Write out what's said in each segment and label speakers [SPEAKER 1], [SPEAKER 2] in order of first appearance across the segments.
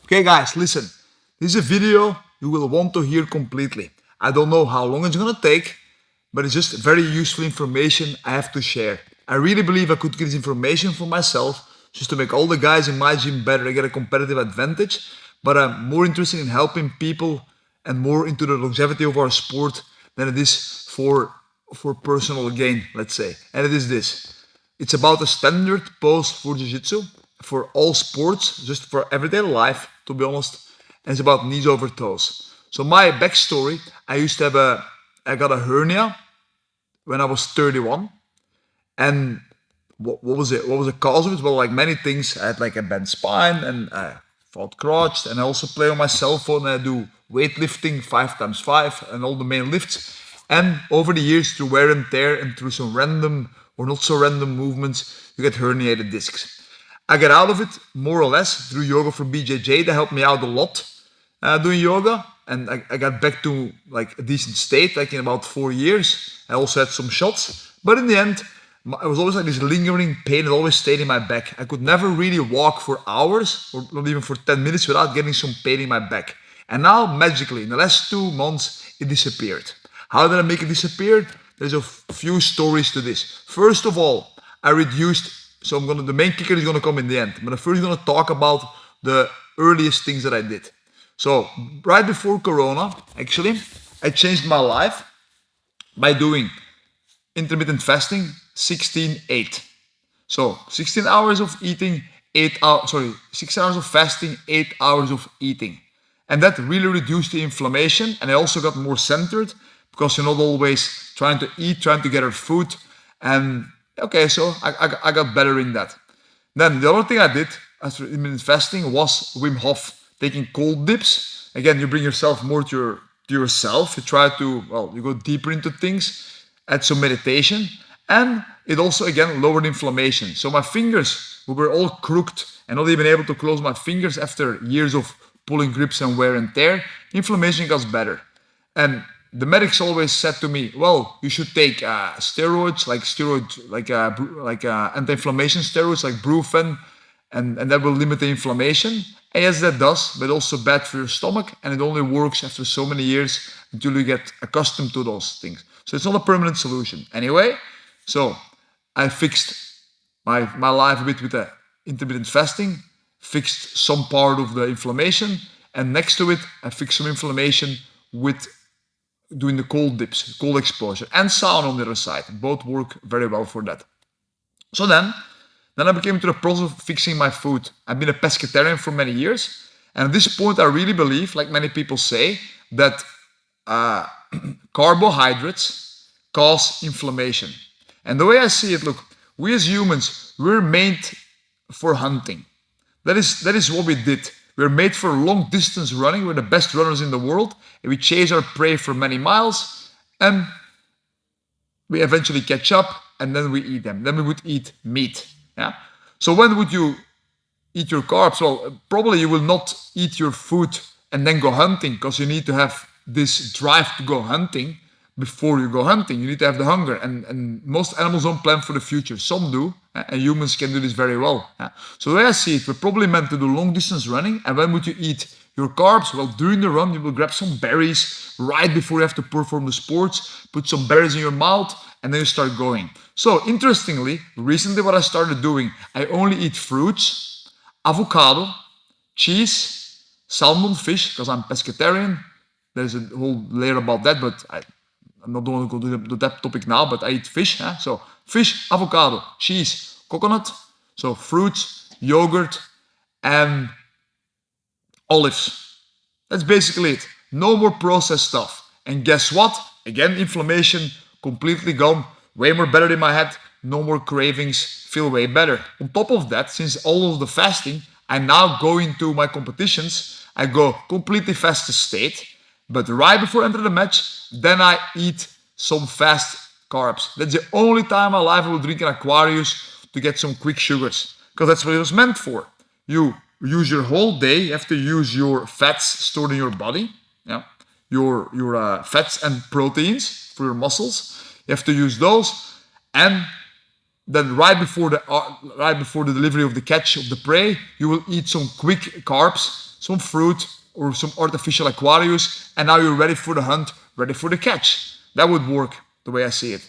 [SPEAKER 1] Okay guys, listen. This is a video you will want to hear completely. I don't know how long it's gonna take, but it's just very useful information I have to share. I really believe I could get this information for myself just to make all the guys in my gym better and get a competitive advantage. But I'm more interested in helping people and more into the longevity of our sport than it is for personal gain, let's say. And it is this. It's about a standard pose for jiu-jitsu, for all sports, just for everyday life, to be honest. And it's about knees over toes. So my backstory, I got a hernia when I was 31. And what was it? What was the cause of it? Well, like many things, I had like a bent spine and I fought crouched and I also play on my cell phone and I do weightlifting 5x5 and all the main lifts. And over the years, through wear and tear and through some random or not so random movements, you get herniated discs. I get out of it more or less through yoga from BJJ. That helped me out a lot doing yoga, and I got back to like a decent state like in about 4 years. I also had some shots, but in the end, it was always like this lingering pain that always stayed in my back. I could never really walk for hours or not even for 10 minutes without getting some pain in my back. And now, magically, in the last 2 months, it disappeared. How did I make it disappear? There's a few stories to this. First of all, I reduced. So the main kicker is gonna come in the end. But first, I'm gonna talk about the earliest things that I did. So right before Corona, actually, I changed my life by doing intermittent fasting 16-8. So 16 hours of eating, 6 hours of fasting, 8 hours of eating. And that really reduced the inflammation. And I also got more centered because you're not always trying to eat, trying to gather food. And okay, so I got better in that. Then the other thing I did after intermittent fasting was Wim Hof, taking cold dips. Again, you bring yourself more to yourself. You try to, you go deeper into things, add some meditation. And it also, again, lowered inflammation. So my fingers were all crooked and not even able to close my fingers after years of pulling grips and wear and tear. Inflammation got better. And the medics always said to me, well, you should take steroids, like anti-inflammation steroids like Brufen, and that will limit the inflammation. And yes, that does, but also bad for your stomach, and it only works after so many years until you get accustomed to those things. So it's not a permanent solution. Anyway, so I fixed my life a bit with the intermittent fasting, fixed some part of the inflammation, and next to it, I fixed some inflammation with doing the cold dips, cold exposure, and sauna on the other side. Both work very well for that. So then I became to the process of fixing my food. I've been a pescatarian for many years, and at this point, I really believe, like many people say, that carbohydrates cause inflammation. And the way I see it, look, we as humans, we're made for hunting. That is what we did. We're made for long distance running. We're the best runners in the world. And we chase our prey for many miles. And we eventually catch up and then we eat them. Then we would eat meat. Yeah. So when would you eat your carbs? Well, probably you will not eat your food and then go hunting because you need to have this drive to go hunting before you go hunting. You need to have the hunger. And most animals don't plan for the future. Some do. And humans can do this very well. So the way I see it, we're probably meant to do long distance running. And when would you eat your carbs? Well, during the run, you will grab some berries right before you have to perform the sports, put some berries in your mouth, and then you start going. So interestingly, recently what I started doing, I only eat fruits, avocado, cheese, salmon, fish, because I'm pescatarian. There's a whole layer about that, but I'm not going to go to that topic now, but I eat fish. So fish, avocado, cheese, coconut, so fruits, yogurt, and olives. That's basically it. No more processed stuff. And guess what? Again, inflammation completely gone. Way more better in my head. No more cravings. Feel way better. On top of that, since all of the fasting, I now go into my competitions. I go completely fasted state. But right before I enter the match, then I eat some fast carbs. That's the only time in my life I will drink an Aquarius to get some quick sugars. Because that's what it was meant for. You use your whole day. You have to use your fats stored in your body. Yeah, your fats and proteins for your muscles. You have to use those. And then right before the delivery of the catch of the prey, you will eat some quick carbs. some fruit or some artificial Aquarius, and now you're ready for the hunt, ready for the catch. That would work the way I see it.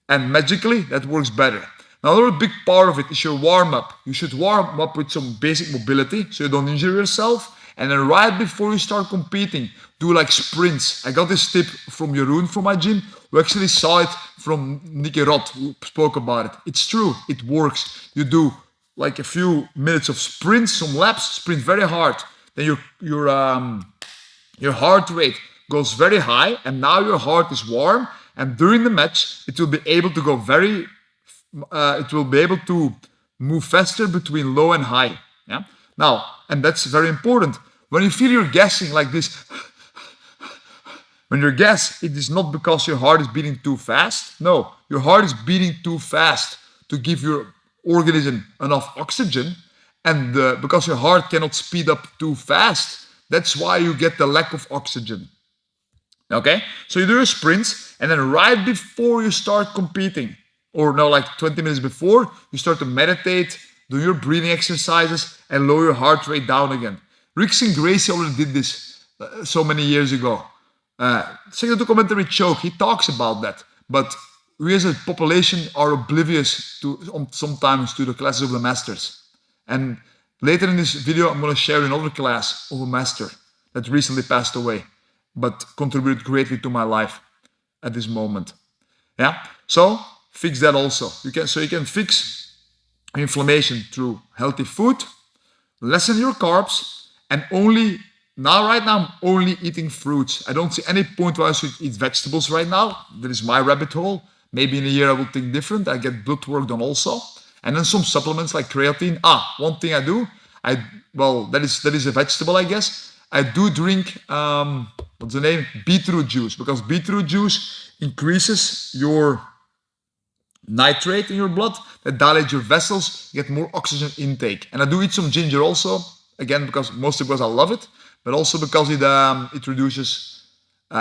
[SPEAKER 1] And magically, that works better. Now, another big part of it is your warm-up. You should warm up with some basic mobility so you don't injure yourself. And then right before you start competing, do like sprints. I got this tip from Jeroen from my gym. We actually saw it from Nicky Roth, who spoke about it. It's true, it works. You do like a few minutes of sprints, some laps, sprint very hard. Then your heart rate goes very high, and now your heart is warm. And during the match, it will be able to go it will be able to move faster between low and high. Yeah. Now, and that's very important. When you feel you're gassing like this, when you gas, it is not because your heart is beating too fast. No, your heart is beating too fast to give your organism enough oxygen, and because your heart cannot speed up too fast, that's why you get the lack of oxygen. Okay, so you do your sprints, and then right before you start competing, or no, like 20 minutes before, you start to meditate, do your breathing exercises, and lower your heart rate down again. Rickson Gracie already did this so many years ago. Second documentary Choke, he talks about that, but we as a population are oblivious to sometimes to the classes of the masters. And later in this video, I'm going to share another class of a master that recently passed away, but contributed greatly to my life at this moment. Yeah, so fix that also. You can fix inflammation through healthy food, lessen your carbs, and right now, I'm only eating fruits. I don't see any point why I should eat vegetables right now. That is my rabbit hole. Maybe in a year I will think different. I get blood work done also. And then some supplements like creatine. One thing I do, that is a vegetable, I guess. I do drink, what's the name? Beetroot juice. Because beetroot juice increases your nitrate in your blood. That dilates your vessels, you get more oxygen intake. And I do eat some ginger also. Again, mostly because I love it, but also because it reduces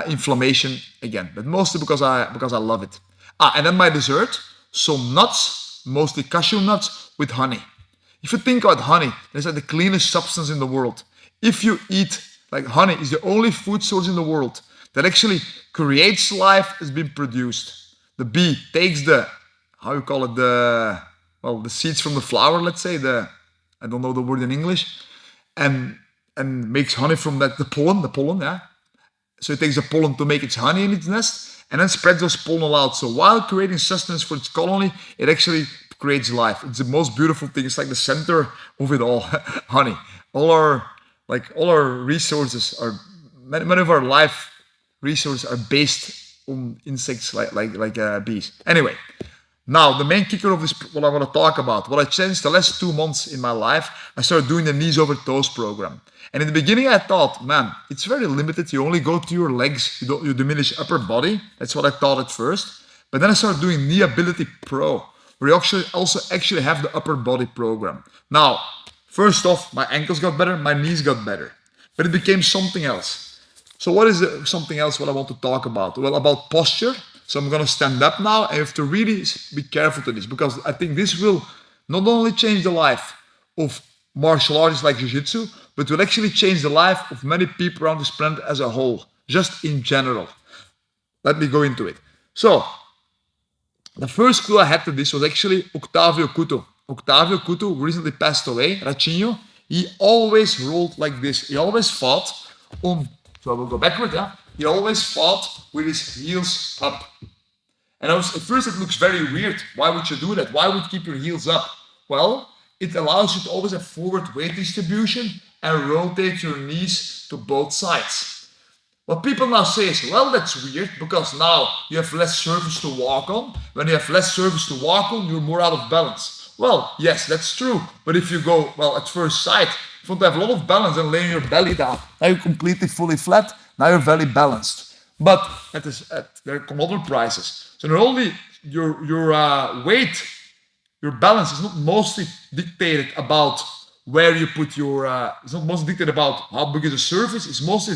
[SPEAKER 1] inflammation again. But mostly because I love it. And then my dessert, some nuts, mostly cashew nuts with honey. If you think about honey, it's like the cleanest substance in the world. If you eat, like honey is the only food source in the world that actually creates life, has been produced. The bee takes the seeds from the flower, let's say, I don't know the word in English, and makes honey from that, the pollen, yeah. So it takes the pollen to make its honey in its nest, and then spreads those pollen out. So while creating sustenance for its colony, it actually creates life. It's the most beautiful thing. It's like the center of it all, honey. All our resources are, many of our life resources are based on insects like bees. Anyway. Now, the main kicker of this, what I want to talk about, what I changed the last 2 months in my life, I started doing the knees over toes program. And in the beginning, I thought, man, it's very limited. You only go to your legs. You diminish upper body. That's what I thought at first. But then I started doing Knee Ability Pro, where you also actually have the upper body program. Now, first off, my ankles got better, my knees got better. But it became something else. So what is something else what I want to talk about? Well, about posture. So I'm going to stand up now, and you have to really be careful to this, because I think this will not only change the life of martial artists like Jiu-Jitsu, but will actually change the life of many people around this planet as a whole, just in general. Let me go into it. So, the first clue I had to this was actually Octavio Couto. Octavio Couto, who recently passed away, Ratinho, he always rolled like this. He always fought on, so I will go backward, yeah? He always fought with his heels up. And at first it looks very weird. Why would you do that? Why would you keep your heels up? Well, it allows you to always have forward weight distribution and rotate your knees to both sides. What people now say is, well, that's weird because now you have less surface to walk on. When you have less surface to walk on, you're more out of balance. Well, yes, that's true. But if you go, at first sight, if you want to have a lot of balance and laying your belly down, now you're completely fully flat. Now you're very balanced, but there come other prices. So not only your weight, your balance is not mostly dictated about where you put your. It's not mostly dictated about how big is the surface. It's mostly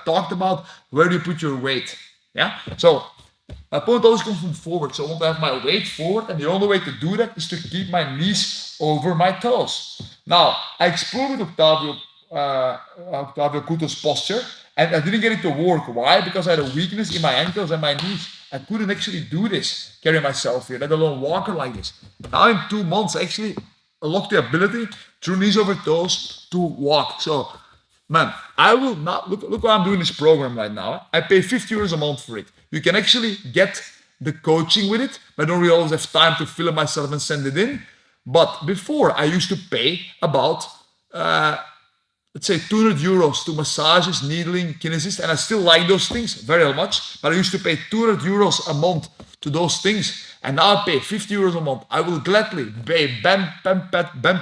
[SPEAKER 1] talked about where you put your weight. Yeah. So my point always comes from forward. So I want to have my weight forward, and the only way to do that is to keep my knees over my toes. Now I explored with Octavio to have a good posture, and I didn't get it to work. Why? Because I had a weakness in my ankles and my knees. I couldn't actually do this, carry myself here, let alone walk like this. Now in 2 months, I actually unlocked the ability through knees over toes to walk. So, man, I will not look what I'm doing this program right now. I pay 50 euros a month for it. You can actually get the coaching with it. I don't really always have time to film myself and send it in. But before, I used to pay about let's say 200 euros to massages, needling, kinesis, and I still like those things very much, but I used to pay 200 euros a month to those things, and now I pay 50 euros a month. I will gladly pay Ben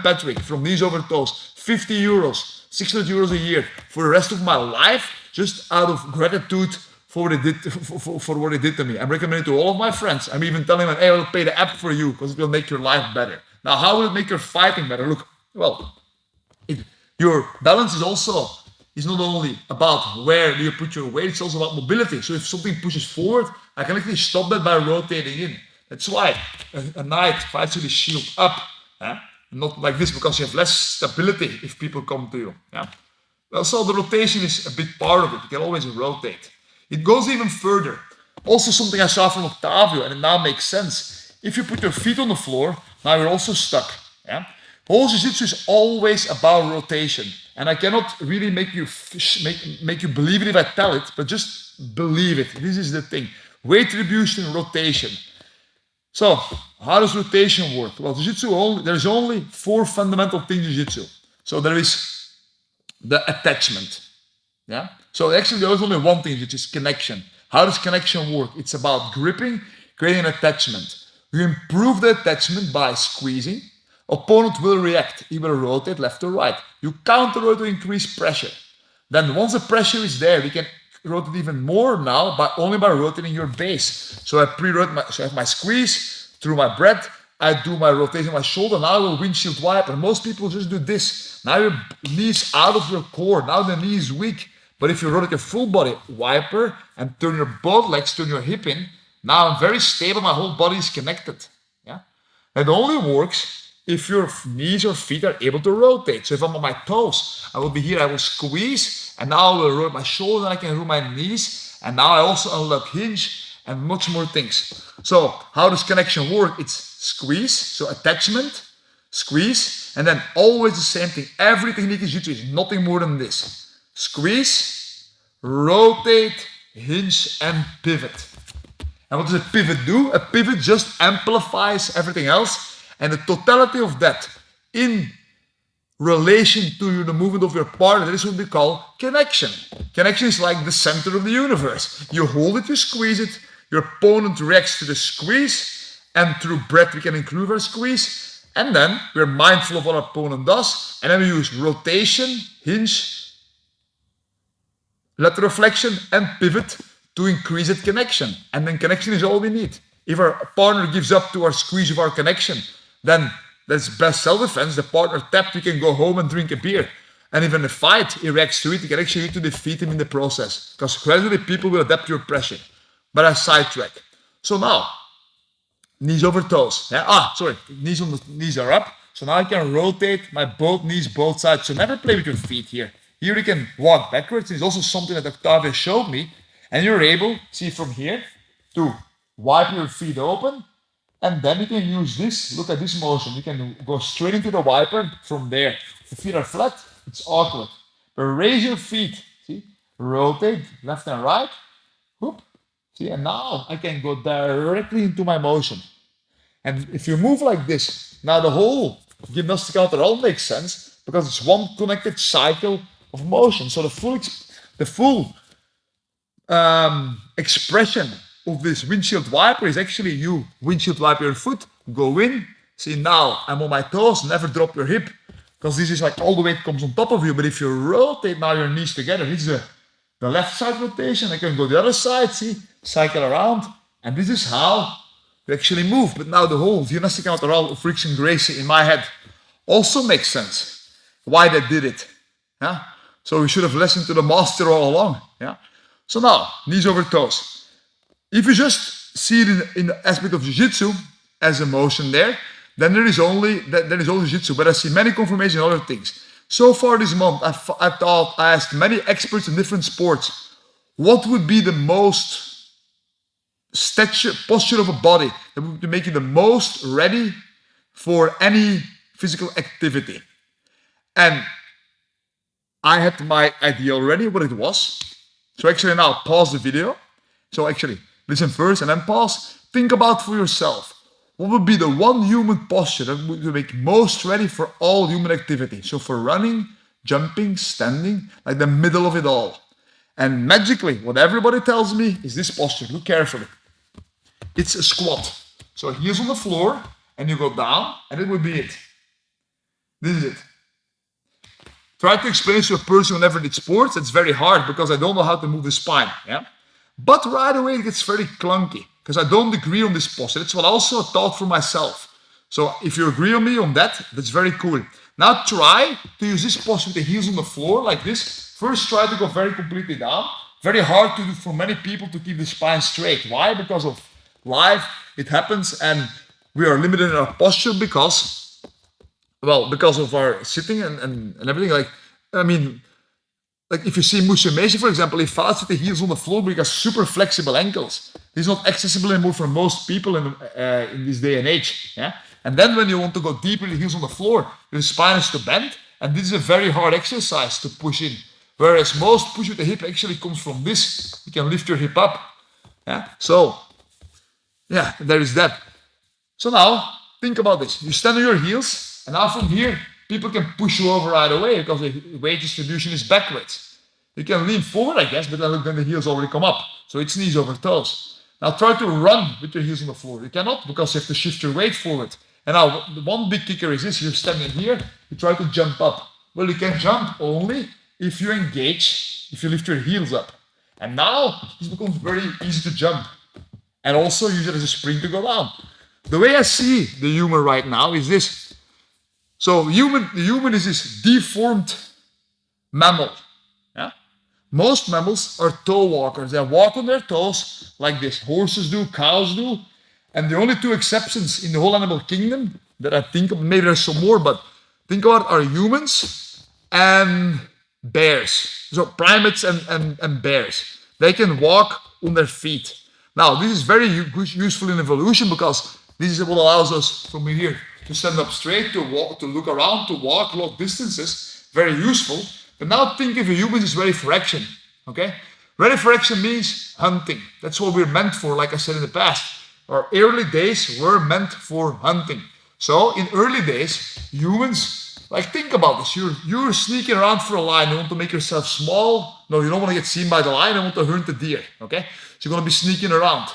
[SPEAKER 1] Patrick from Knees Over Toes 50 euros, 600 euros a year for the rest of my life, just out of gratitude for what they did to me. I'm recommending it to all of my friends. I'm even telling them, hey, I'll pay the app for you because it will make your life better. Now, how will it make your fighting better? Look, well, your balance is not only about where do you put your weight, it's also about mobility. So if something pushes forward, I can actually stop that by rotating in. That's why a knight fights with his shield up, not like this, because you have less stability if people come to you. Also, the rotation is a big part of it. You can always rotate. It goes even further. Also, something I saw from Octavio, and it now makes sense. If you put your feet on the floor, now you're also stuck. Whole Jiu-Jitsu is always about rotation, and I cannot really make you believe it if I tell it, but just believe it. This is the thing: weight retribution, rotation. So, how does rotation work? Well, Jiu-Jitsu there's only 4 fundamental things in Jiu-Jitsu. So there is the attachment. So actually, there is only one thing, which is connection. How does connection work? It's about gripping, creating an attachment. You improve the attachment by squeezing. Opponent will react. He will rotate left or right. You counter rotate to increase pressure. Then once the pressure is there, we can rotate even more now only by rotating your base. So I have my squeeze through my breath. I do my rotation of my shoulder. Now I will windshield wiper. Most people just do this. Now your knee's out of your core. Now the knee is weak. But if you rotate your full body, wiper, and turn your both legs, turn your hip in, now I'm very stable. My whole body is connected. It only works if your knees or feet are able to rotate. So if I'm on my toes, I will be here, I will squeeze, and now I will rotate my shoulders, and I can rotate my knees, and now I also unlock hinge and much more things. So how does connection work? It's squeeze, so attachment, squeeze, and then always the same thing. Every technique in Jiu-Jitsu is nothing more than this. Squeeze, rotate, hinge, and pivot. And what does a pivot do? A pivot just amplifies everything else. And the totality of that in relation to the movement of your partner, that is what we call connection. Connection is like the center of the universe. You hold it, you squeeze it, your opponent reacts to the squeeze, and through breath we can improve our squeeze, and then we're mindful of what our opponent does, and then we use rotation, hinge, lateral flexion, and pivot to increase that connection. And then connection is all we need. If our partner gives up to our squeeze of our connection, then that's best self-defense. The partner tapped, we can go home and drink a beer. And if in a fight he reacts to it, you can actually need to defeat him in the process. Because gradually people will adapt to your pressure. But I sidetrack. So now, knees over toes. Knees are up. So now I can rotate my both knees, both sides. So never play with your feet here. Here you can walk backwards. It's also something that Octavio showed me. And you're able, see from here, to wipe your feet open. And then you can use this, look at this motion. You can go straight into the wiper from there. If the feet are flat, it's awkward. But raise your feet, see? Rotate left and right. Whoop. See, and now I can go directly into my motion. And if you move like this, now the whole gymnastic counter makes sense because it's one connected cycle of motion. So the full expression of this windshield wiper is actually you windshield wiper your foot, go in, see now I'm on my toes, never drop your hip, because this is like all the weight comes on top of you. But if you rotate now your knees together, this is the left side rotation, I can go the other side, see, cycle around, and this is how you actually move. But now the whole gymnastic counterall of Rickson Gracie in my head also makes sense, why they did it. So we should have listened to the master all along. So now, knees over toes. If you just see it in the aspect of Jiu-Jitsu as a motion there, then there is only Jiu-Jitsu. But I see many confirmations and other things. So far this month, I asked many experts in different sports, what would be the most stature, posture of a body that would make you the most ready for any physical activity? And I had my idea already what it was. So actually now pause the video. So actually listen first and then pause. Think about for yourself. What would be the one human posture that would make most ready for all human activity? So for running, jumping, standing, like the middle of it all. And magically, what everybody tells me is this posture. Look carefully. It's a squat. So heels on the floor and you go down and it would be it. This is it. Try to explain this to a person who never did sports. It's very hard because I don't know how to move the spine. Yeah? But right away it gets very clunky because I don't agree on this posture. It's what I also thought for myself. So if you agree on me on that, that's very cool. Now try to use this posture with the heels on the floor like this. First try to go very completely down. Very hard to do for many people to keep the spine straight. Why? Because of life, it happens and we are limited in our posture because of our sitting and everything. Like if you see Musumeci, for example, he fights with the heels on the floor because super flexible ankles. This is not accessible anymore for most people in this day and age. Yeah? And then when you want to go deeper, the heels on the floor, your spine is to bend, and this is a very hard exercise to push in. Whereas most push with the hip actually comes from this. You can lift your hip up. Yeah? So, yeah, there is that. So now, think about this. You stand on your heels, and now from here, people can push you over right away because the weight distribution is backwards. You can lean forward, I guess, but then the heels already come up. So it's knees over toes. Now try to run with your heels on the floor. You cannot because you have to shift your weight forward. And now the one big kicker is this. You're standing here, you try to jump up. Well, you can jump only if you engage, if you lift your heels up. And now this becomes very easy to jump. And also use it as a spring to go down. The way I see the human right now is this. So the human is this deformed mammal. Yeah? Most mammals are toe walkers. They walk on their toes like this. Horses do, cows do. And the only two exceptions in the whole animal kingdom that I think of, maybe there's some more, but think about are humans and bears. So primates and bears. They can walk on their feet. Now, this is very useful in evolution because this is what allows us from here to stand up straight, to walk, to look around, to walk long distances. Very useful. But now think if a human is ready for action. Okay? Ready for action means hunting. That's what we're meant for, like I said in the past. Our early days were meant for hunting. So in early days, humans, like think about this. You're sneaking around for a lion. You want to make yourself small. No, you don't want to get seen by the lion. You want to hunt the deer. Okay? So you're going to be sneaking around.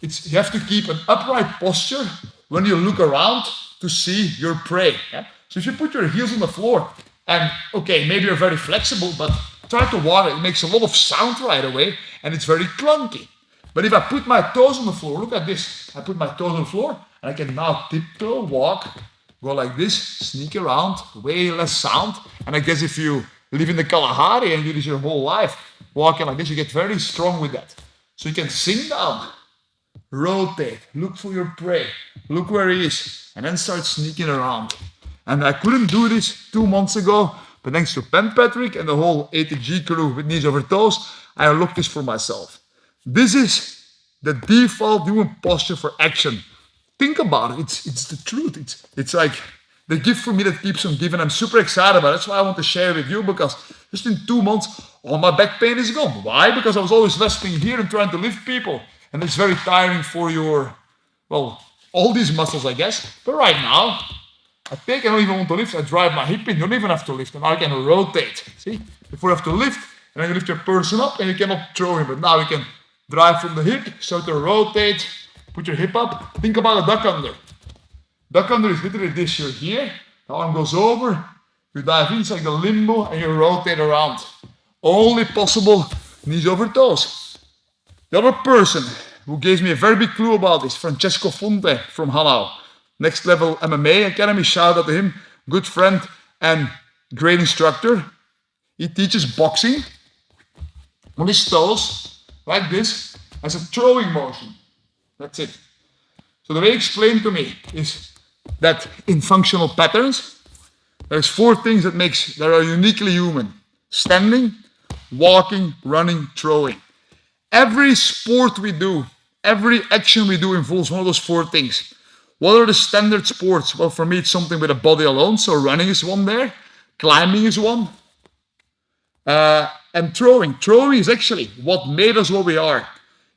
[SPEAKER 1] You have to keep an upright posture when you look around to see your prey. Yeah? So if you put your heels on the floor and, okay, maybe you're very flexible, but try to walk, it makes a lot of sound right away and it's very clunky. But if I put my toes on the floor, look at this. I put my toes on the floor and I can now tiptoe, walk, go like this, sneak around, way less sound. And I guess if you live in the Kalahari and you do this your whole life, walking like this, you get very strong with that. So you can sink down, rotate, look for your prey, look where he is, and then start sneaking around. And I couldn't do this 2 months ago, but thanks to Pen Patrick and the whole ATG crew with knees over toes, I unlocked this for myself. This is the default human posture for action. Think about it. It's the truth. It's like the gift for me that keeps on giving. I'm super excited about it. That's why I want to share with you because just in 2 months, all my back pain is gone. Why? Because I was always resting here and trying to lift people. And it's very tiring for your, all these muscles, I guess. But right now, I don't even want to lift. I drive my hip in. You don't even have to lift. And now I can rotate. See? Before you have to lift, and then you lift your person up and you cannot throw him. But now you can drive from the hip, start to rotate, put your hip up. Think about a duck under. Duck under is literally this. You're here, the arm goes over, you dive in, it's like the limbo, and you rotate around. Only possible knees over toes. The other person who gave me a very big clue about this, Francesco Fonte from Hanau, Next Level MMA Academy, shout out to him, good friend and great instructor. He teaches boxing on his toes, like this, as a throwing motion. That's it. So the way he explained to me is that in functional patterns, There's 4 things that are uniquely human: standing, walking, running, throwing. Every sport we do, every action we do involves one of those 4 things. What are the standard sports? Well, for me, it's something with a body alone. So running is one there, climbing is one, and throwing. Throwing is actually what made us what we are.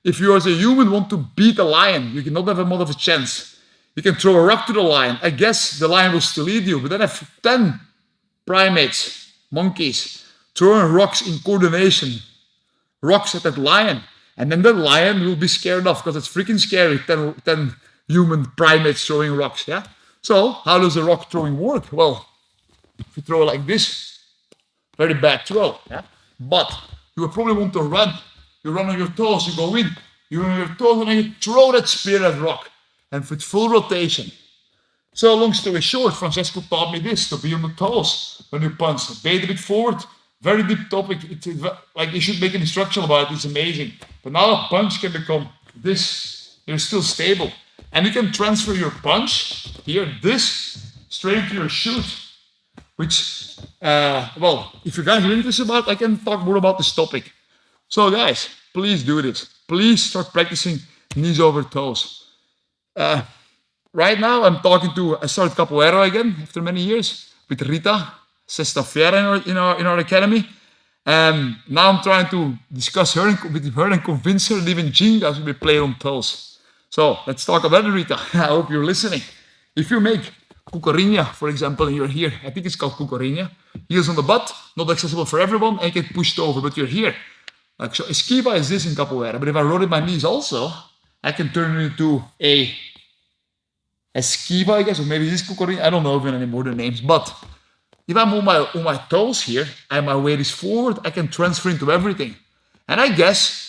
[SPEAKER 1] If you as a human want to beat a lion, you cannot have a much of a chance. You can throw a rock to the lion. I guess the lion will still eat you, but then have 10 primates, monkeys, throwing rocks in coordination, rocks at that lion. And then the lion will be scared off because it's freaking scary, 10 human primates throwing rocks, yeah? So how does the rock throwing work? Well, if you throw like this, very bad throw, yeah? But you will probably want to run. You run on your toes, you go in, you run on your toes, and then you throw that spear at rock. And with full rotation. So long story short, Francesco taught me this, to be on the toes when you punch. Bait a bit forward, very deep topic. Like you should make an instruction about it, it's amazing. But now a punch can become this, you're still stable. And you can transfer your punch, here, this, straight into your shoot. Which, well, if you guys are interested about it, I can talk more about this topic. So guys, please do this. Please start practicing knees over toes. Right now, I started capoeira again after many years with Rita Sestafiera in our academy. And now I'm trying to discuss with her and convince her that even Jingas will be played on toes. So let's talk about it, Rita. I hope you're listening. If you make cucurrinha, for example, and you're here, I think it's called cucurrinha, heels on the butt, not accessible for everyone, and you get pushed over, but you're here. Like, so esquiva is this in capoeira, but if I rotate my knees also, I can turn it into a esquiva, I guess, or maybe this cucurrinha, I don't know even anymore the names, but if I'm on my toes here, and my weight is forward, I can transfer into everything. And I guess,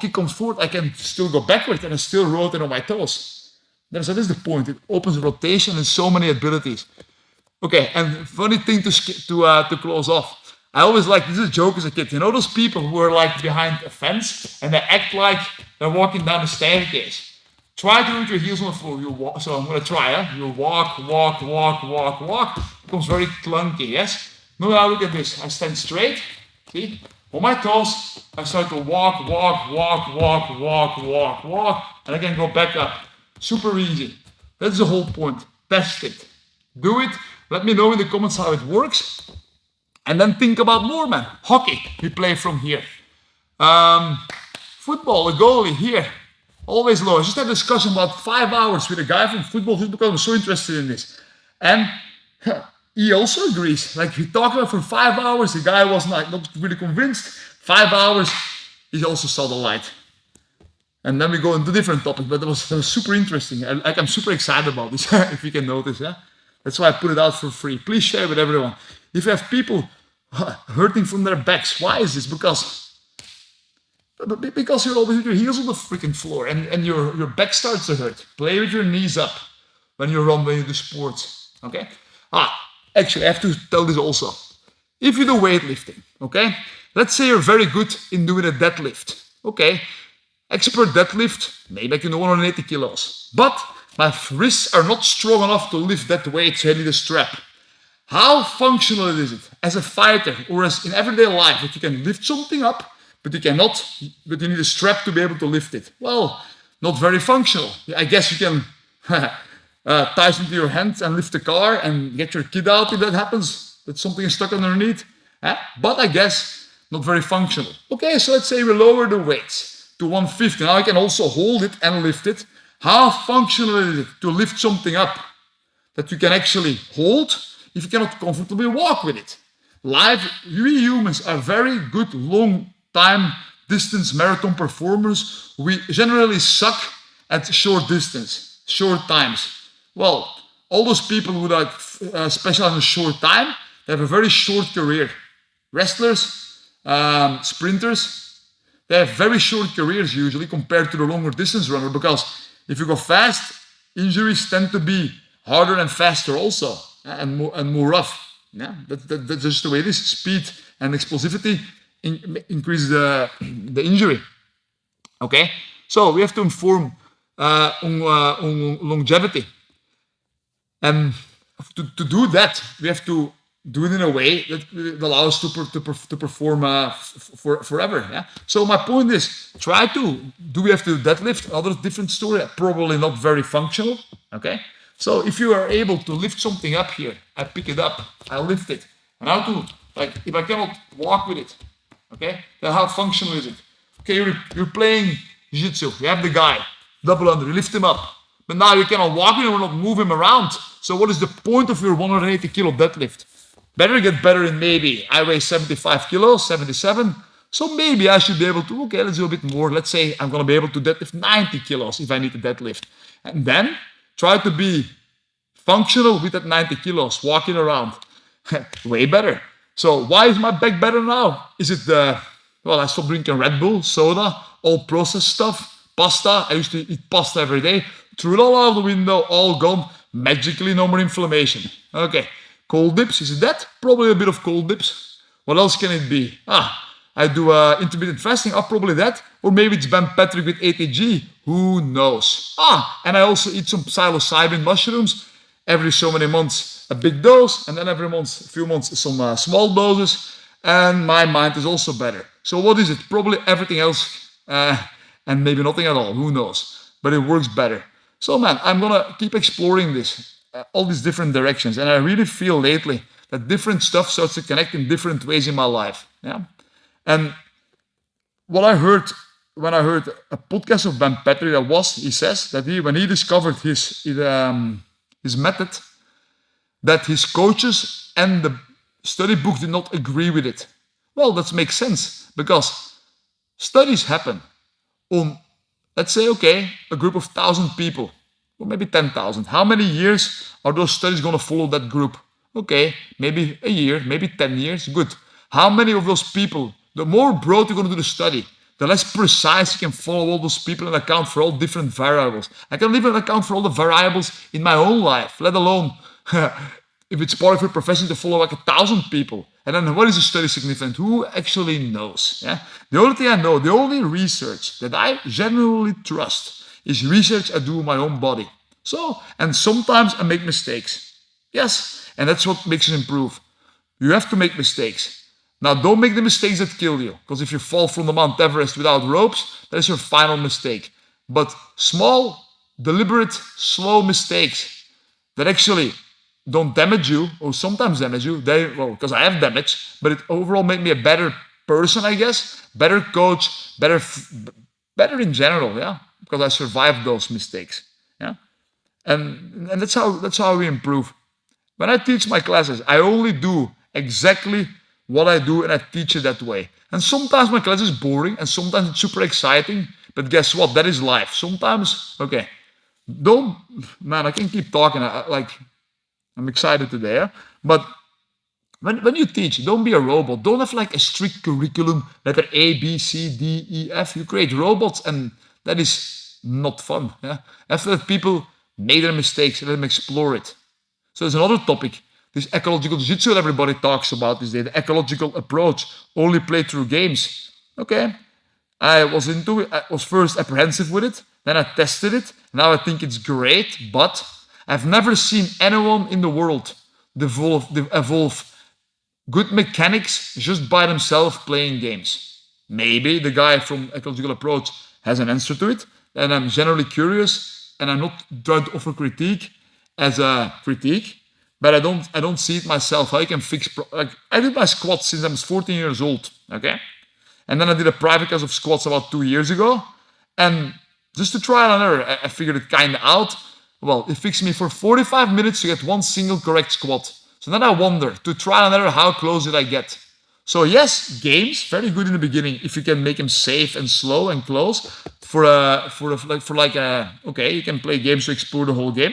[SPEAKER 1] kick comes forward, I can still go backwards and I still rotate on my toes. So that is the point. It opens rotation and so many abilities. Okay, and funny thing to close off. I always like, this is a joke as a kid. You know those people who are like behind a fence and they act like they're walking down the staircase? Try to put your heels on the floor. You walk. So I'm going to try. You walk. It becomes very clunky, yes? Now look at this. I stand straight. See? On my toes, I start to walk. And I can go back up. Super easy. That's the whole point. Test it. Do it. Let me know in the comments how it works. And then think about more, man. Hockey, we play from here. Football, a goalie here. Always low. I just had a discussion about 5 hours with a guy from football just because I was so interested in this. And he also agrees. Like we talked about for 5 hours, the guy was not really convinced. 5 hours, he also saw the light. And then we go into different topics, but that was super interesting. I'm super excited about this, if you can notice. Yeah? That's why I put it out for free. Please share with everyone. If you have people hurting from their backs, why is this? Because you're always with your heels on the freaking floor and your back starts to hurt. Play with your knees up when you run, when you do sports. Okay? Actually, I have to tell this also. If you do weightlifting, okay? Let's say you're very good in doing a deadlift. Okay? Expert deadlift, maybe I can do 180 kilos. But my wrists are not strong enough to lift that weight, so I need a strap. How functional is it as a fighter or as in everyday life that you can lift something up, but you need a strap to be able to lift it? Well, not very functional. I guess you can tie something to your hand and lift the car and get your kid out if that happens, that something is stuck underneath. But I guess not very functional. Okay, so let's say we lower the weights to 150. Now I can also hold it and lift it. How functional is it to lift something up that you can actually hold if you cannot comfortably walk with it? We humans are very good long time distance marathon performers. We generally suck at short distance, short times. Well, all those people who are specialized in short time, they have a very short career. Wrestlers, sprinters, they have very short careers usually compared to the longer distance runner, because if you go fast, injuries tend to be harder and faster also, and more rough. Yeah, that's just the way it is. Speed and explosivity increase the injury. Okay, so we have to inform on longevity. And to do that, we have to do it in a way that allows us to perform forever. Yeah. So my point is, try to do. We have to deadlift? Another different story. Probably not very functional. Okay. So if you are able to lift something up here, I pick it up, I lift it, and how to like if I cannot walk with it, okay, then how functional is it? Okay, you're playing jiu-jitsu. You have the guy double under, you lift him up. But now you cannot walk him or not move him around. So what is the point of your 180 kilo deadlift? Better get better in maybe I weigh 75 kilos, 77. So maybe I should be able to, okay, let's do a bit more. Let's say I'm going to be able to deadlift 90 kilos if I need to deadlift. And then try to be functional with that 90 kilos, walking around. Way better. So why is my back better now? Is it I stopped drinking Red Bull, soda, all processed stuff, pasta. I used to eat pasta every day. Threw it all out the window, all gone. Magically, no more inflammation. Okay, cold dips, is it that? Probably a bit of cold dips. What else can it be? I do intermittent fasting, probably that. Or maybe it's Ben Patrick with ATG, who knows? And I also eat some psilocybin mushrooms. Every so many months, a big dose, and then every month, a few months, some small doses. And my mind is also better. So what is it? Probably everything else, and maybe nothing at all, who knows? But it works better. So man, I'm gonna keep exploring this, all these different directions. And I really feel lately that different stuff starts to connect in different ways in my life. Yeah. And what I heard when I heard a podcast of Ben Patrick, he says that when he discovered his method, that his coaches and the study book did not agree with it. Well, that makes sense because studies happen on, let's say, okay, a group of 1,000 people, or maybe 10,000. How many years are those studies going to follow that group? Okay, maybe a year, maybe 10 years. Good. How many of those people, the more broad you're going to do the study, the less precise you can follow all those people and account for all different variables. I can even account for all the variables in my own life, let alone if it's part of your profession to follow like 1,000 people. And then what is the study significant? Who actually knows? Yeah? The only thing I know, the only research that I genuinely trust is research I do on my own body. So, and sometimes I make mistakes. Yes, and that's what makes it improve. You have to make mistakes. Now, don't make the mistakes that kill you, because if you fall from the Mount Everest without ropes, that is your final mistake. But small, deliberate, slow mistakes that actually don't damage you, or sometimes damage you, because I have damage, but it overall made me a better person, I guess, better coach, better in general, yeah, because I survived those mistakes, yeah, and that's how we improve. When I teach my classes, I only do exactly what I do, and I teach it that way. And sometimes my class is boring, and sometimes it's super exciting. But guess what? That is life. Sometimes, okay, I can keep talking. I'm excited today. Yeah? But when you teach, don't be a robot. Don't have like a strict curriculum, letter A, B, C, D, E, F. You create robots, and that is not fun. Yeah, have to let people make their mistakes and let them explore it. So there's another topic. This ecological jiu-jitsu that everybody talks about these days, the ecological approach, only played through games. Okay, I was into it. I was first apprehensive with it, then I tested it. Now I think it's great, but I've never seen anyone in the world evolve good mechanics just by themselves playing games. Maybe the guy from ecological approach has an answer to it, and I'm generally curious, and I'm not trying to offer critique as a critique. But I don't see it myself. How you can fix I did my squats since I was 14 years old. Okay, and then I did a private class of squats about 2 years ago, and just to try and error, I figured it kind of out. Well, it fixed me for 45 minutes to get one single correct squat. So then I wonder, to try and error, how close did I get? So yes, games very good in the beginning if you can make them safe and slow and close. Okay, you can play games to explore the whole game.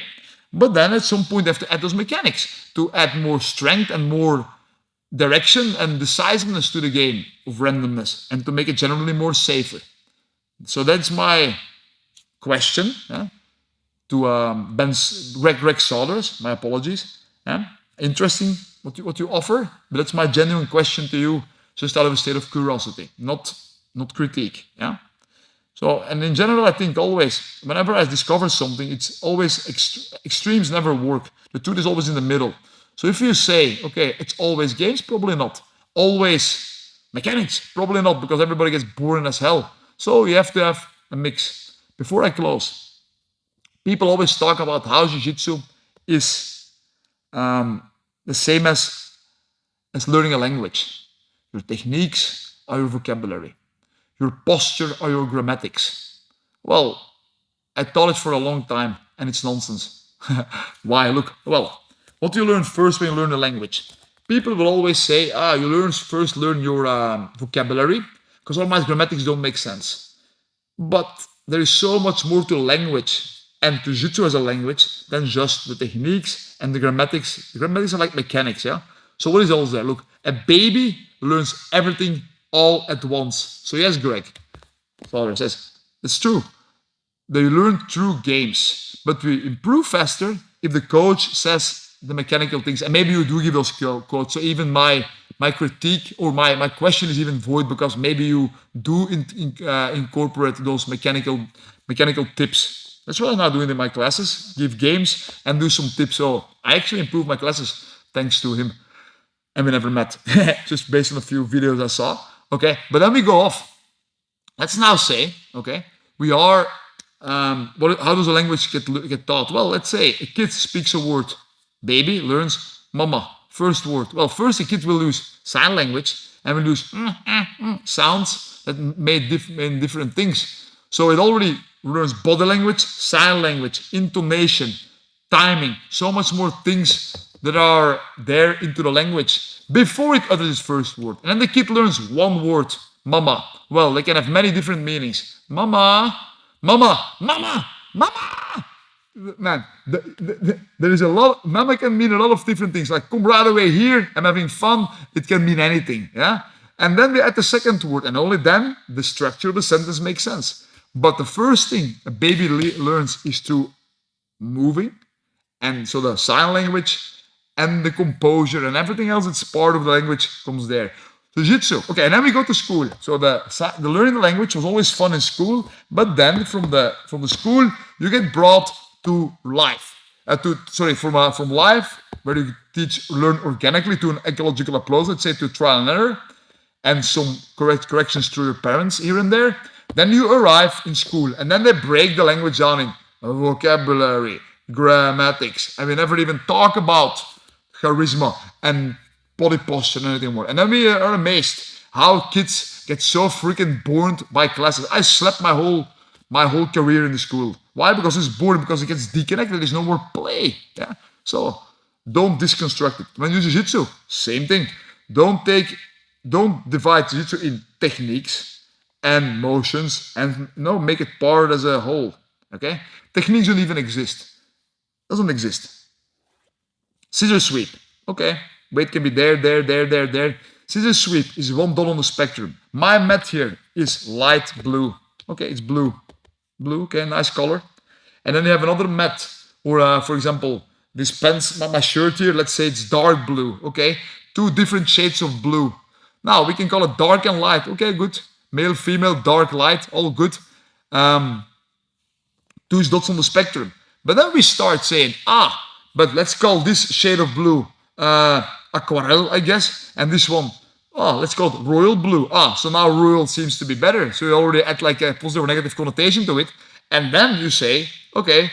[SPEAKER 1] But then at some point you have to add those mechanics to add more strength and more direction and decisiveness to the game of randomness and to make it generally more safer. So that's my question to Greg Saunders. My apologies. Interesting what you offer, but that's my genuine question to you, just out of a state of curiosity, not critique. Yeah. So, and in general, I think always, whenever I discover something, it's always extremes never work. The truth is always in the middle. So if you say, okay, it's always games, probably not. Always mechanics, probably not, because everybody gets boring as hell. So you have to have a mix. Before I close, people always talk about how jiu-jitsu is the same as learning a language. Your techniques are your vocabulary. Your posture or your grammatics. Well, I taught it for a long time and it's nonsense. Why? Look, well, what do you learn first when you learn a language? People will always say, you first learn your vocabulary because otherwise grammatics don't make sense. But there is so much more to language and to jiu-jitsu as a language than just the techniques and the grammatics. The grammatics are like mechanics, yeah? So what is all there? Look, a baby learns everything all at once. So yes, Greg, father says, it's true. They learn through games, but we improve faster if the coach says the mechanical things. And maybe you do give those quotes. So even my critique or my question is even void because maybe you do incorporate those mechanical tips. That's what I'm now doing in my classes. Give games and do some tips. So I actually improved my classes thanks to him. And we never met, just based on a few videos I saw. Okay, but then we go off. Let's now say, okay, we are. How does a language get taught? Well, let's say a kid speaks a word. Baby learns mama, first word. Well, first a kid will use sign language and will use sounds that mean different things. So it already learns body language, sign language, intonation, timing, so much more things that are there into the language before it utters its first word. And then the kid learns one word, mama. Well, they can have many different meanings. Mama, mama, mama, mama. Man, there is a lot. Mama can mean a lot of different things. Like come right away here, I'm having fun. It can mean anything. Yeah. And then we add the second word, and only then the structure of the sentence makes sense. But the first thing a baby learns is through moving, and so the sign language and the composure and everything else that's part of the language comes there. So jiu-jitsu. Okay, and then we go to school. So the learning the language was always fun in school, but then from the school you get brought to life. From life where you learn organically to an ecological approach, let's say to trial and error, and some corrections through your parents here and there. Then you arrive in school, and then they break the language down in vocabulary, grammatics, and we never even talk about charisma and body posture and anything more. And then we are amazed how kids get so freaking bored by classes. I slept my whole career in the school. Why? Because it's boring, because it gets disconnected. There's no more play. Yeah. So don't deconstruct it. When you do jiu-jitsu, same thing. Don't divide jiu-jitsu in techniques and motions and make it part as a whole. Okay? Techniques don't even exist. Doesn't exist. Scissor sweep. Okay. Weight can be there. Scissor sweep is one dot on the spectrum. My mat here is light blue. Okay, it's blue. Blue, okay, nice color. And then you have another mat, or for example, this pants, my shirt here, let's say it's dark blue. Okay, two different shades of blue. Now we can call it dark and light. Okay, good. Male, female, dark, light, all good. Two dots on the spectrum. But then we start saying, but let's call this shade of blue aquarelle, I guess, and this one, let's call it royal blue. So now royal seems to be better. So you already add like a positive or negative connotation to it. And then you say, okay,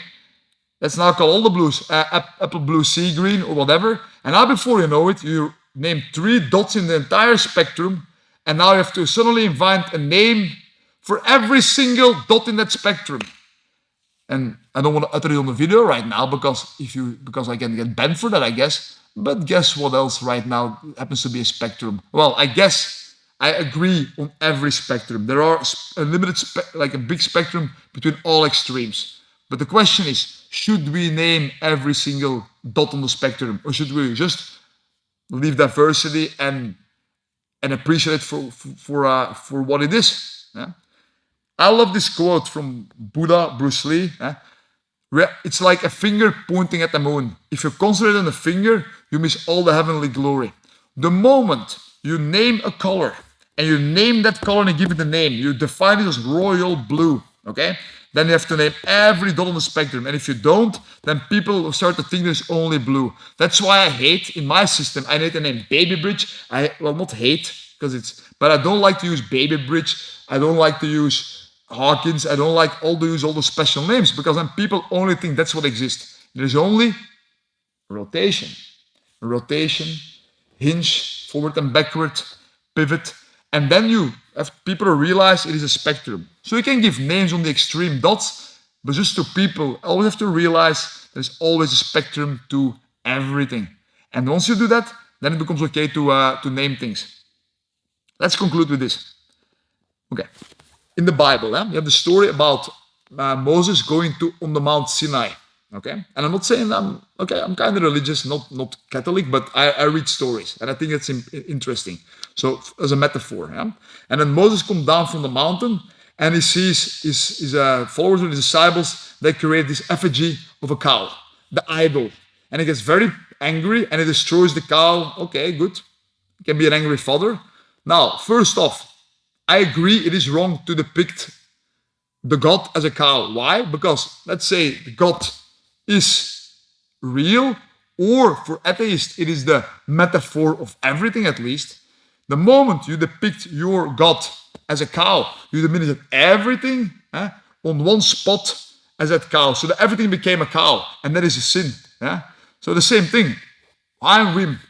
[SPEAKER 1] let's now call all the blues apple blue, sea green, or whatever. And now before you know it, you name 3 dots in the entire spectrum. And now you have to suddenly invent a name for every single dot in that spectrum. And I don't want to utter it on the video right now because I can get banned for that, I guess. But guess what else right now happens to be a spectrum? Well, I guess I agree on every spectrum. There are a limited, like a big spectrum between all extremes. But the question is, should we name every single dot on the spectrum, or should we just leave diversity and appreciate it for what it is? Yeah? I love this quote from Buddha, Bruce Lee. It's like a finger pointing at the moon. If you concentrate on the finger, you miss all the heavenly glory. The moment you name a color and you name that color and you give it a name. You define it as royal blue, okay? Then you have to name every dot on the spectrum. And if you don't, then people will start to think there's only blue. That's why I hate, in my system, I hate the name baby bridge. Well, not hate, because but I don't like to use baby bridge. I don't like to use Hawkins. I don't like to use all the special names, because then people only think that's what exists. There's only rotation, hinge, forward and backward, pivot, and then you have people realize it is a spectrum. So you can give names on the extreme dots, but just to people, always have to realize there's always a spectrum to everything. And once you do that, then it becomes okay to name things. Let's conclude with this. Okay, in the Bible, you have the story about Moses going on the Mount Sinai. Okay, and I'm not saying I'm kind of religious, not Catholic, but I read stories and I think it's interesting. So as a metaphor, and then Moses comes down from the mountain and he sees his followers and his disciples. They create this effigy of a cow, the idol, and he gets very angry and he destroys the cow. Okay, good. He can be an angry father. Now, first off, I agree it is wrong to depict the God as a cow. Why? Because let's say the God is real, or for atheists, it is the metaphor of everything at least. The moment you depict your God as a cow, you diminish everything on one spot as that cow, so that everything became a cow, and that is a sin. So the same thing. I am whim.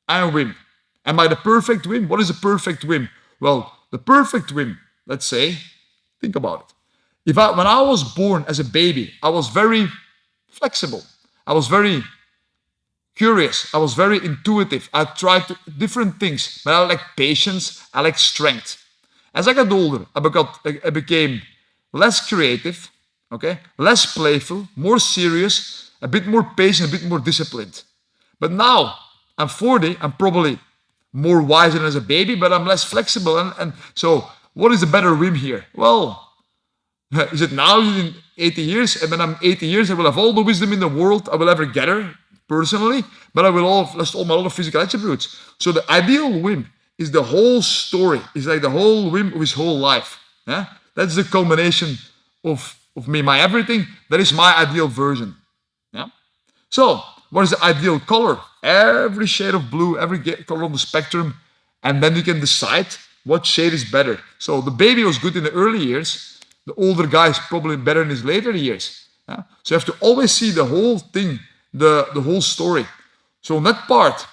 [SPEAKER 1] Am I the perfect whim? What is a perfect whim? Well, the perfect whim, let's say, think about it. When I was born as a baby, I was very flexible. I was very curious. I was very intuitive. I tried different things, but I like patience. I like strength. As I got older, I became less creative, okay, less playful, more serious, a bit more patient, a bit more disciplined. But now I'm 40. I'm probably more wiser than as a baby, but I'm less flexible. And so, what is the better whim here? Well, is it now in 80 years? And when I'm 80 years, I will have all the wisdom in the world I will ever gather personally, but I will have lost all my other physical attributes. So the ideal whim is the whole story. It's like the whole whim of his whole life. That's the culmination of me, my everything. That is my ideal version. So what is the ideal color? Every shade of blue, every color on the spectrum, and then you can decide what shade is better. So the baby was good in the early years. The older guy is probably better in his later years. So you have to always see the whole thing, the whole story. So on that part,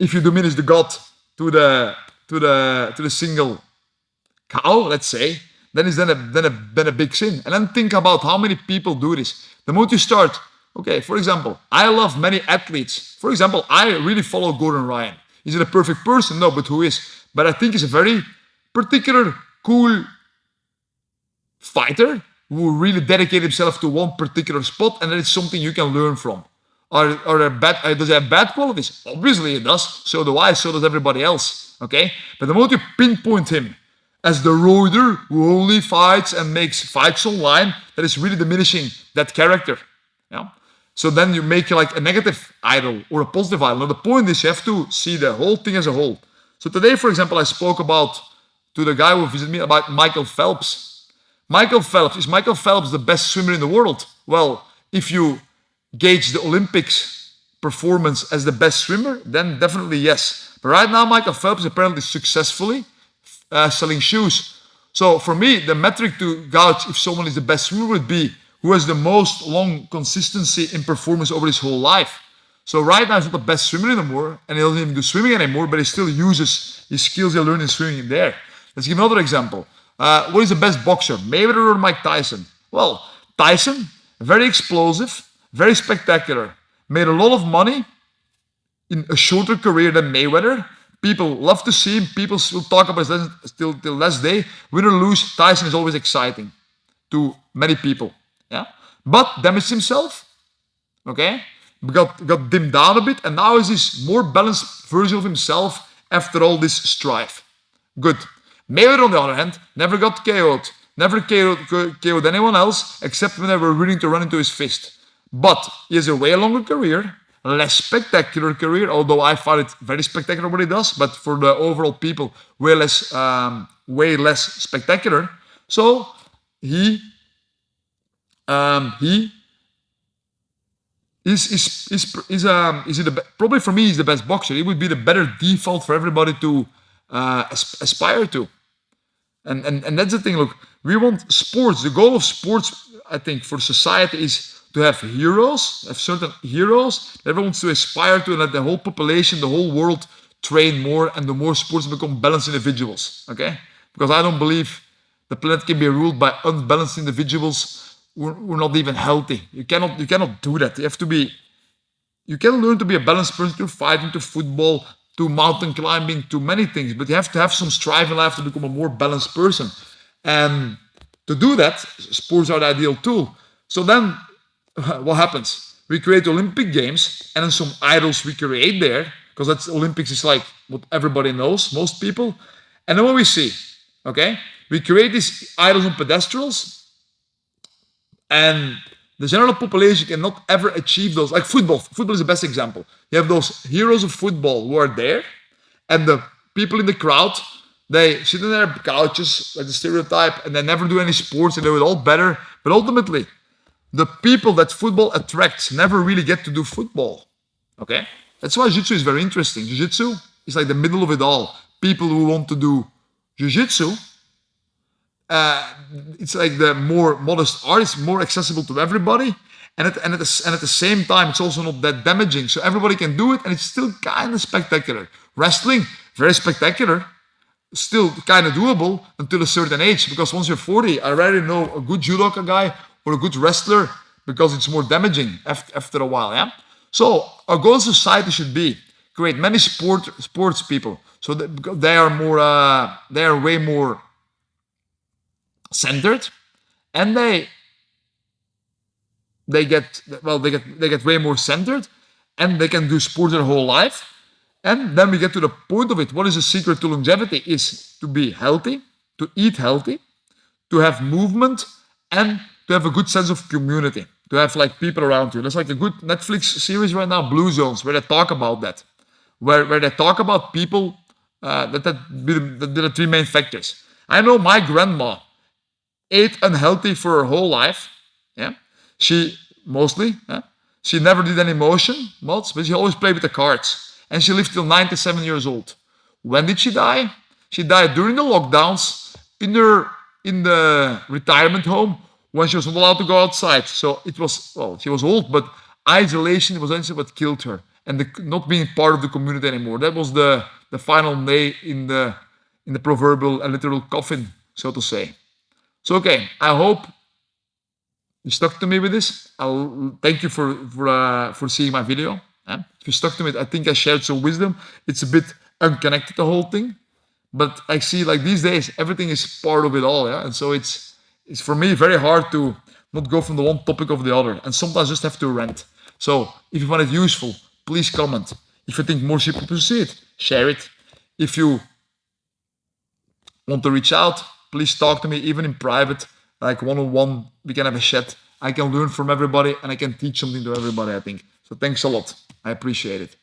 [SPEAKER 1] if you diminish the God to the single cow, let's say, then it's then a big sin. And then think about how many people do this. The moment you start, okay, for example, I love many athletes. For example, I really follow Gordon Ryan. Is it a perfect person? No, but who is? But I think he's a very particular, cool fighter who really dedicated himself to one particular spot, and that is something you can learn from. Does he have bad qualities? Obviously it does. So do I. So does everybody else. Okay? But the moment you pinpoint him as the roider who only fights and makes fights online, that is really diminishing that character. So then you make like a negative idol or a positive idol. Now the point is you have to see the whole thing as a whole. So today, for example, I spoke to the guy who visited me about Michael Phelps. Is Michael Phelps the best swimmer in the world? Well, if you gauge the Olympics performance as the best swimmer, then definitely yes. But right now, Michael Phelps is apparently successfully selling shoes. So for me, the metric to gauge if someone is the best swimmer would be who has the most long consistency in performance over his whole life. So right now he's not the best swimmer anymore, and he doesn't even do swimming anymore, but he still uses his skills he learned in swimming there. Let's give another example. What is the best boxer, Mayweather or Mike Tyson? Well, Tyson, very explosive, very spectacular, made a lot of money in a shorter career than Mayweather. People love to see him. People will talk about him till last day. Win or lose, Tyson is always exciting to many people. But damaged himself. Okay, got dimmed down a bit, and now is this more balanced version of himself after all this strife. Good. Mayweather, on the other hand, never got KO'd. Never KO'd anyone else except when they were willing to run into his fist. But he has a way longer career, less spectacular career, although I find it very spectacular what he does, but for the overall people, way less spectacular. So he is he the probably for me he's the best boxer. He would be the better default for everybody to aspire to. And that's the thing. Look, we want sports. The goal of sports, I think, for society is to have heroes, have certain heroes that everyone wants to aspire to, and let the whole population, the whole world train more, and the more sports become balanced individuals. Okay? Because I don't believe the planet can be ruled by unbalanced individuals who are not even healthy. You cannot do that. You can learn to be a balanced person through fighting, to football, to mountain climbing, to many things, but you have to have some strive in life to become a more balanced person. And to do that, sports are the ideal tool. So then, what happens? We create Olympic Games, and then some idols we create there, because that's Olympics is like what everybody knows, most people. And then what we see, okay, we create these idols on pedestals, and the general population cannot ever achieve those. Like football. Football is the best example. You have those heroes of football who are there, and the people in the crowd, they sit on their couches, like the stereotype, and they never do any sports, and they do all better. But ultimately, the people that football attracts never really get to do football. Okay? That's why jiu-jitsu is very interesting. Jiu-jitsu is like the middle of it all. People who want to do jiu-jitsu, it's like the more modest art. It's more accessible to everybody, and at the same time, it's also not that damaging. So everybody can do it, and it's still kind of spectacular. Wrestling, very spectacular, still kind of doable until a certain age. Because once you're 40, I rarely know a good judoka guy or a good wrestler because it's more damaging after a while. Yeah. So our goal as society should be create many sports people. So because they are way more centered, and they get way more centered, and they can do sports their whole life. And then we get to the point of it. What is the secret to longevity? Is to be healthy, to eat healthy, to have movement, and to have a good sense of community, to have like people around you. There's like a good Netflix series right now, Blue Zones, where they talk about that, where they talk about people that are the three main factors. I know my grandma ate unhealthy for her whole life. Yeah, she mostly. She never did any motion much, but she always played with the cards, and she lived till 97 years old. When did she die? She died during the lockdowns in the retirement home when she was not allowed to go outside. So it was she was old, but isolation was actually what killed her, and not being part of the community anymore. That was the final nail in the proverbial and literal coffin, so to say. So okay, I hope you stuck to me with this. I'll thank you for seeing my video. If you stuck to it, I think I shared some wisdom. It's a bit unconnected, the whole thing, but I see like these days everything is part of it all. Yeah, and so it's for me very hard to not go from the one topic of the other, and sometimes just have to rant. So if you find it useful, please comment. If you think more people should see it, share it. If you want to reach out, please talk to me, even in private, like one-on-one. We can have a chat. I can learn from everybody, and I can teach something to everybody, I think. So thanks a lot. I appreciate it.